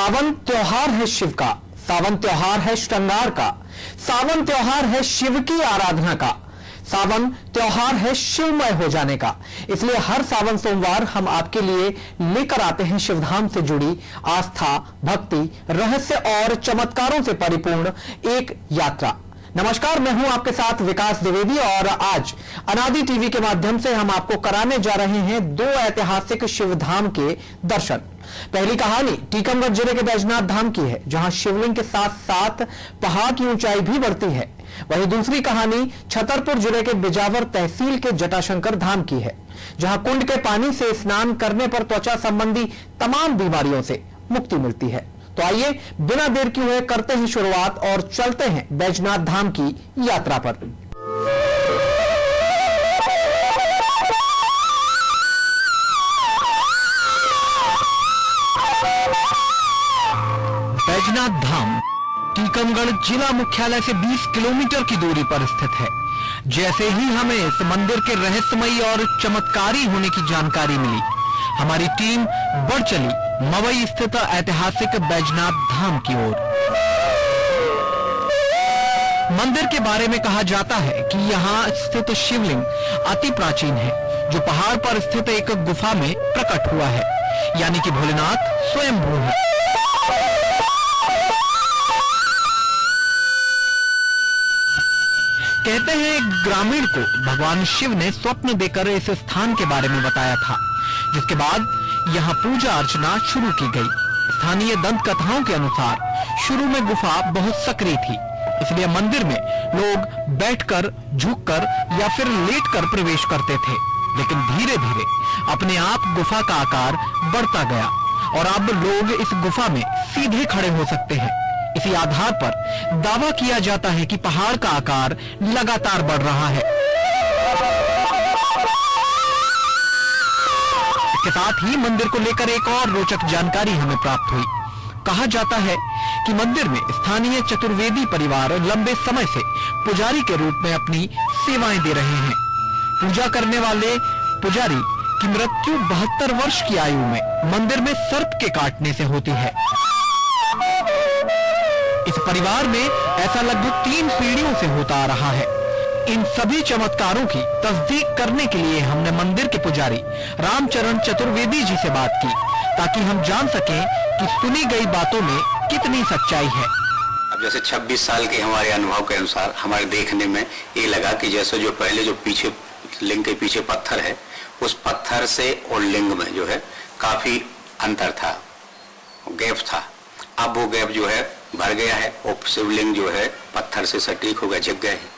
सावन त्योहार है शिव का, सावन त्योहार है श्रृंगार का, सावन त्योहार है शिव की आराधना का, सावन त्योहार है शिवमय हो जाने का। इसलिए हर सावन सोमवार हम आपके लिए लेकर आते हैं शिवधाम से जुड़ी आस्था, भक्ति, रहस्य और चमत्कारों से परिपूर्ण एक यात्रा। नमस्कार, मैं हूं आपके साथ विकास द्विवेदी और आज अनादि टीवी के माध्यम से हम आपको कराने जा रहे हैं दो ऐतिहासिक शिवधाम के दर्शन। पहली कहानी टीकमगढ़ जिले के बैजनाथ धाम की है, जहां शिवलिंग के साथ साथ पहाड़ की ऊंचाई भी बढ़ती है। वहीं दूसरी कहानी छतरपुर जिले के बिजावर तहसील के जटाशंकर धाम की है, जहां कुंड के पानी से स्नान करने पर त्वचा संबंधी तमाम बीमारियों से मुक्ति मिलती है। तो आइए बिना देर किए हुए करते हैं शुरुआत और चलते हैं बैजनाथ धाम की यात्रा पर। बैजनाथ धाम टीकमगढ़ जिला मुख्यालय से 20 किलोमीटर की दूरी पर स्थित है। जैसे ही हमें इस मंदिर के रहस्यमयी और चमत्कारी होने की जानकारी मिली, हमारी टीम बढ़ चली मवई स्थित ऐतिहासिक बैजनाथ धाम की ओर। मंदिर के बारे में कहा जाता है कि यहाँ स्थित शिवलिंग अति प्राचीन है, जो पहाड़ पर स्थित एक गुफा में प्रकट हुआ है, यानी कि भोलेनाथ स्वयंभू है। कहते हैं एक ग्रामीण को भगवान शिव ने स्वप्न देकर इस स्थान के बारे में बताया था, जिसके बाद यहाँ पूजा अर्चना शुरू की गई। स्थानीय दंत कथाओं के अनुसार शुरू में गुफा बहुत सक्रिय थी, इसलिए मंदिर में लोग बैठकर, झुककर या फिर लेटकर प्रवेश करते थे। लेकिन धीरे धीरे अपने आप गुफा का आकार बढ़ता गया और अब लोग इस गुफा में सीधे खड़े हो सकते हैं। इसी आधार पर दावा किया जाता है कि पहाड़ का आकार लगातार बढ़ रहा है। इसके साथ ही मंदिर को लेकर एक और रोचक जानकारी हमें प्राप्त हुई। कहा जाता है कि मंदिर में स्थानीय चतुर्वेदी परिवार लंबे समय से पुजारी के रूप में अपनी सेवाएं दे रहे हैं। पूजा करने वाले पुजारी की मृत्यु 72 वर्ष की आयु में मंदिर में सर्प के काटने से होती है। इस परिवार में ऐसा लगभग 3 पीढ़ियों से होता आ रहा है। इन सभी चमत्कारों की तस्दीक करने के लिए हमने मंदिर के पुजारी रामचरण चतुर्वेदी जी से बात की, ताकि हम जान सकें कि सुनी गई बातों में कितनी सच्चाई है। अब जैसे 26 साल के हमारे अनुभव के अनुसार हमारे देखने में ये लगा कि जैसे जो पहले जो पीछे लिंग के पीछे पत्थर है, उस पत्थर से और लिंग में जो है काफी अंतर था, गैप था। अब वो गैप जो है भर गया है और शिवलिंग जो है पत्थर से सटीक हो गया, जग गए हैं।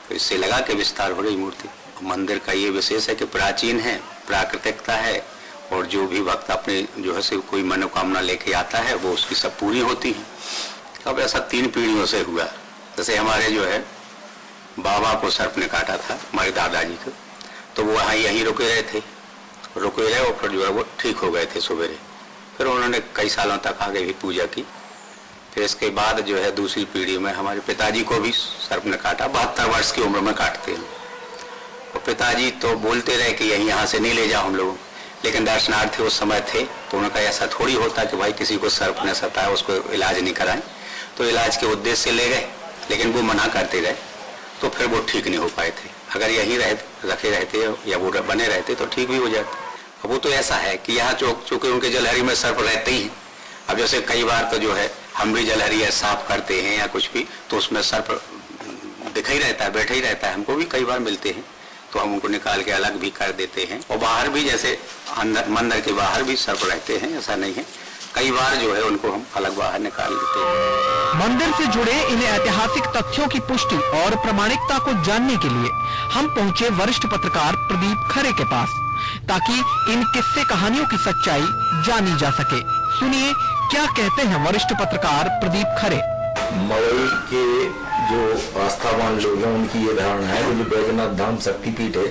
तो इससे लगा कि विस्तार हो रही मूर्ति। मंदिर का ये विशेष है कि प्राचीन है, प्राकृतिकता है, और जो भी भक्त अपने जो है सिर्फ कोई मनोकामना लेके आता है वो उसकी सब पूरी होती है। अब ऐसा 3 पीढ़ियों से हुआ। जैसे हमारे जो है बाबा को सर्प ने काटा था, हमारे दादाजी को, तो वो वहाँ यहीं रुके रहे और फिर जो है वो ठीक हो गए थे सवेरे। फिर उन्होंने कई सालों तक आगे भी पूजा की। फिर इसके बाद जो है दूसरी पीढ़ी में हमारे पिताजी को भी सर्प ने काटा, 72 वर्ष की उम्र में काटते हैं। और पिताजी तो बोलते रहे कि यहाँ से नहीं ले जाओ हम लोग, लेकिन दर्शनार्थी उस समय थे, तो उन्होंने कहा ऐसा थोड़ी होता कि भाई किसी को सर्प ने सताया उसको इलाज नहीं कराएं। तो इलाज के उद्देश्य से ले गए, लेकिन वो मना करते रहे, तो फिर वो ठीक नहीं हो पाए थे। अगर यहीं रखे रहते या वो बने रहते तो ठीक भी हो जाते। अब वो तो ऐसा है कि यहाँ चूंकि उनके जलहरी में सर्प रहते ही। अब जैसे कई बार तो जो है हम भी जलहरी साफ करते हैं या कुछ भी, तो उसमें सर्प दिखा ही रहता है, बैठा ही रहता है। हमको भी कई बार मिलते हैं, तो हम उनको निकाल के अलग भी कर देते हैं। और बाहर भी जैसे अंदर मंदिर के बाहर भी सर्प रहते हैं, ऐसा नहीं है। कई बार जो है उनको हम अलग बाहर निकाल देते हैं। मंदिर से जुड़े इन ऐतिहासिक तथ्यों की पुष्टि और प्रामाणिकता को जानने के लिए हम पहुंचे वरिष्ठ पत्रकार प्रदीप खरे के पास, ताकि इन किस्से कहानियों की सच्चाई जानी जा सके। सुनिए क्या कहते हैं वरिष्ठ पत्रकार प्रदीप खरे। मवई के जो आस्थावान लोग हैं उनकी ये धारणा है कि जो बैजनाथ धाम शक्तिपीठ है,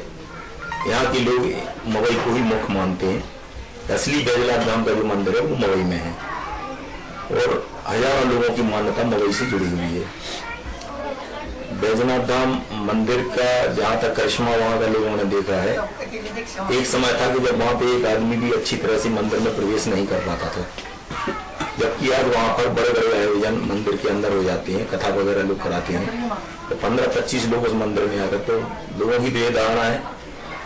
यहाँ के लोग मवई को ही मुख्य मानते हैं। असली बैजनाथ धाम का जो मंदिर है वो मवई में है और हजारों लोगों की मान्यता मवई से जुड़ी हुई है। बैजनाथ धाम मंदिर का जहाँ तक करिश्मा वहाँ का लोगों ने देखा है, एक समय था कि जब वहाँ पे एक आदमी भी अच्छी तरह से मंदिर में प्रवेश नहीं कर पाता था। जबकि आज वहाँ पर बड़े बड़े आयोजन मंदिर के अंदर हो जाते हैं, कथा वगैरह लोग कराते हैं, तो 15-25 लोग उस मंदिर में आकर, तो लोगों की तो ये धारणा है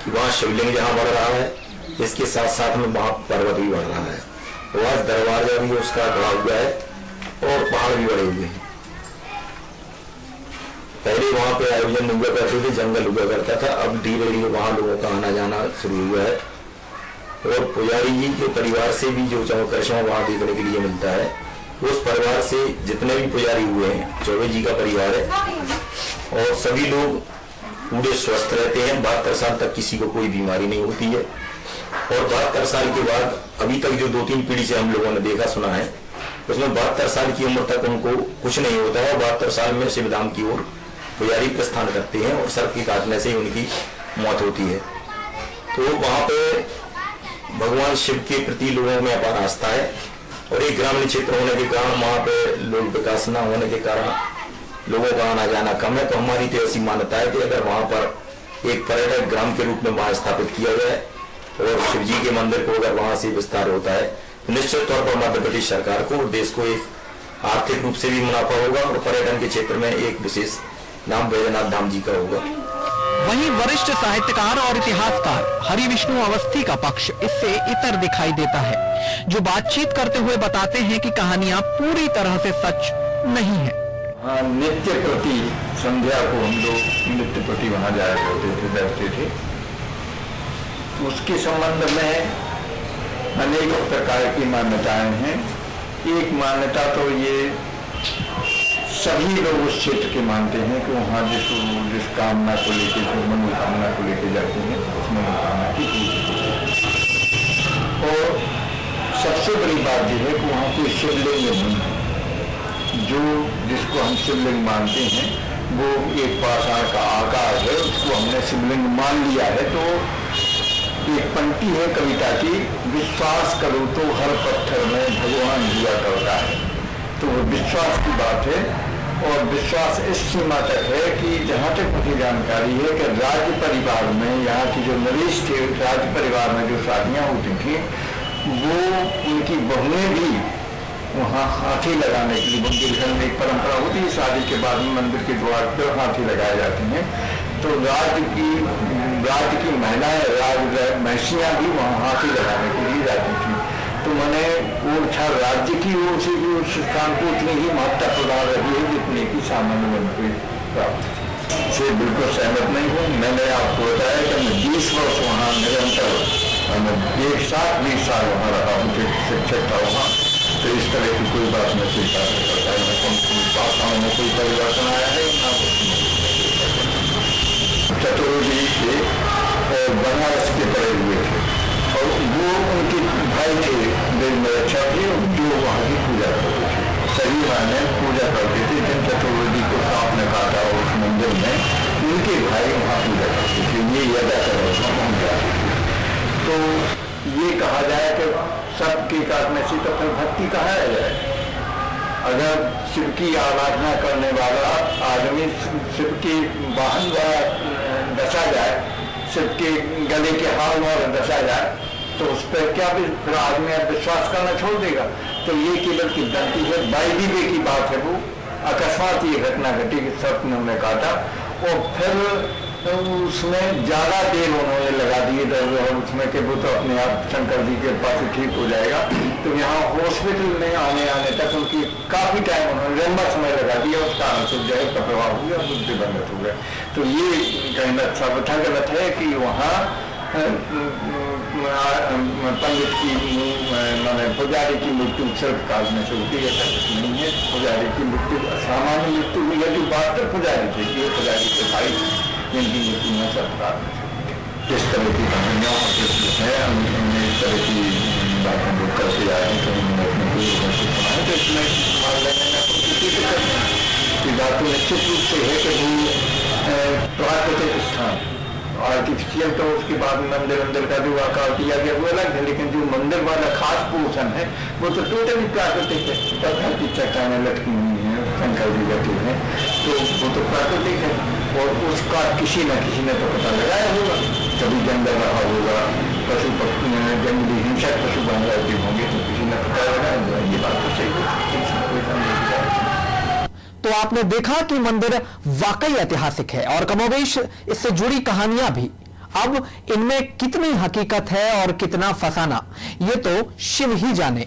कि वहाँ शिवलिंग जहाँ बढ़ रहा है, इसके साथ साथ में वहाँ पर्वत भी बढ़ रहा है। तो आज दरवाजा भी उसका बढ़ा हुआ है और पहाड़ भी बढ़े हुए हैं। पहले वहाँ पे आयोजन हुआ करते थे, जंगल हुआ करता था, अब धीरे धीरे वहाँ लोगों का आना जाना शुरू हुआ है। और पुजारी जी के परिवार से भी जो चमत्कार वहाँ देखने के लिए मिलता है, उस परिवार से जितने भी पुजारी हुए हैं, चौबे जी का परिवार है, और सभी लोग पूरे स्वस्थ रहते हैं। 72 साल तक किसी को कोई बीमारी नहीं होती है। और 72 साल के बाद अभी तक जो 2-3 पीढ़ी से हम लोगों ने देखा सुना है, उसमें 72 साल की उम्र तक उनको कुछ नहीं होता है। 72 साल में शिवधाम की ओर पुजारी प्रस्थान करते हैं और सर्प के काटने से उनकी मौत होती है। तो वहाँ पे भगवान शिव के प्रति लोगों में अपार आस्था है, और एक ग्रामीण क्षेत्र होने के कारण वहाँ पे लोग विकास न होने के कारण लोगों का आना जाना कम है। तो हमारी तो ऐसी मान्यता है कि अगर वहाँ पर एक पर्यटक ग्राम के रूप में वहाँ स्थापित किया जाए और शिव जी के मंदिर को अगर वहाँ से विस्तार होता है, तो निश्चित तौर पर मध्य प्रदेश सरकार को और देश को एक आर्थिक रूप से भी मुनाफा होगा, और पर्यटन के क्षेत्र में एक विशेष नाम बैजनाथ धाम जी का होगा। वहीं वरिष्ठ साहित्यकार और इतिहासकार हरि विष्णु अवस्थी का पक्ष इससे इतर दिखाई देता है, जो बातचीत करते हुए बताते हैं कि कहानियां पूरी तरह से सच नहीं है। हाँ, नित्य प्रति संध्या को हम लोग नित्य प्रति वहां जाया करते थे, बैठते थे। उसके संबंध में अनेक प्रकार की मान्यताएं हैं। एक मान्यता तो ये सभी लोग उस क्षेत्र के मानते हैं कि वहाँ जिस कामना को लेकर, जो मनोकामना को लेकर जाते हैं, उस मनोकामना की पूर्ति होती है। और सबसे बड़ी बात यह है कि वहाँ कोई शिवलिंग नहीं है। जो जिसको हम शिवलिंग मानते हैं वो एक पाषाण का आकार है, उसको हमने शिवलिंग मान लिया है। तो एक पंक्ति है कविता की, विश्वास करो तो हर पत्थर में भगवान हुआ करता है। तो वो विश्वास की बात है, और विश्वास इस सीमा तक है कि जहाँ तक मुझे जानकारी है कि राज्य परिवार में, यहाँ की जो नरेश थे, राज्य परिवार में जो शादियाँ होती थी, वो उनकी बहुएं भी वहाँ हाथी लगाने के लिए, उनके घर में एक परंपरा होती है, शादी के बाद में मंदिर के द्वार पर हाथी लगाए जाते हैं। तो राज्य की महिलाएं, महिषियाँ भी वहाँ हाथी लगाने के लिए जाती थी। तो मैंने ओरछा राज्य की ओर से भी उस स्थान को उतनी ही महत्ता प्रदान रही है जितनी की सामान्य वन को प्राप्त से बिल्कुल सहमत नहीं हूँ। मैंने आपको बताया कि मैं 20 वर्ष वहाँ निरंतर, एक साथ 20 साल वहाँ रहा हूँ, शिक्षक था वहाँ। तो इस तरह की कोई बात मैं स्वीकार नहीं करता है। भाषाओं में कोई परिवर्तन आया है ना। चतुर्वेदी थे और बनारस के पड़े हुए थे, और वो उनके भाई थे, अच्छा थे, जो वहाँ की पूजा करते थे। सभी माने पूजा करते थे। जब चतुर्वेदी को सांप ने काटा उस मंदिर में, उनके भाई वहाँ पूजा करते थे, ये यदा पहुँच जाते थे। तो ये कहा जाए कि सबके काटने से तो फिर भक्ति कहाँ रह जाए। अगर शिव की आराधना करने वाला आदमी शिव के वाहन द्वारा दसा जाए, शिव के गले के हार द्वारा दसा जाए, तो उस पर क्या भी फिर आदमी विश्वास करना छोड़ देगा। तो ये केवल किंवदंती है, बाइबिल की बात है। वो अकस्मात ये घटना घटी कि सर्प ने उन्हें काटा, और फिर तो उसमें ज़्यादा देर उन्होंने लगा दिए उसमें कि वो तो अपने आप शंकर जी के पास ठीक हो जाएगा। तो यहाँ हॉस्पिटल में आने तक उनकी काफ़ी टाइम उन्होंने लंबा समय लगा दिया। उस कारण से जहर का प्रभाव हो गया, मृत्यु बंधित हो गया। तो ये कहना सर्वथा गलत है कि वहाँ पंडित की मैंने पुजारी की मृत्यु सिर्फ काटने से होती है, ऐसा कुछ नहीं है। पुजारी की मृत्यु सामान्य मृत्यु हुई है। जो 72 पुजारी थे, ये पुजारी के भाई जिनकी मृत्यु में सरकार में इस तरह की कहानियाँ है। हमने इस तरह की बातें लोग करते आए हैं, तो हमने अपने पूर्वजों से सुना है। तो इसमें मान लेने में कोई किसी दिक्कत नहीं की बात तो निश्चित रूप से है कि वो प्राकृतिक स्थान आर्टिफिशियल, तो उसके बाद मंदिर का जो आकार दिया गया वो अलग है, लेकिन जो मंदिर वाला खास पोर्शन है वो तो टोटली प्राकृतिक है। पत्थर की चट्टानें लटकी हुई हैं, शंकर जी बैठे हैं, तो वो तो प्राकृतिक है। और उसका किसी न किसी ने तो पता लगाया होगा, कभी जंगल रहा होगा, पशु जंगली हिंसक पशु बन रहते होंगे, तो किसी ने पता लगाया होगा। ये बात तो सही तो आपने देखा कि मंदिर वाकई ऐतिहासिक है और कमोबेश इससे जुड़ी कहानियां भी। अब इनमें कितनी हकीकत है और कितना फसाना, ये तो शिव ही जाने।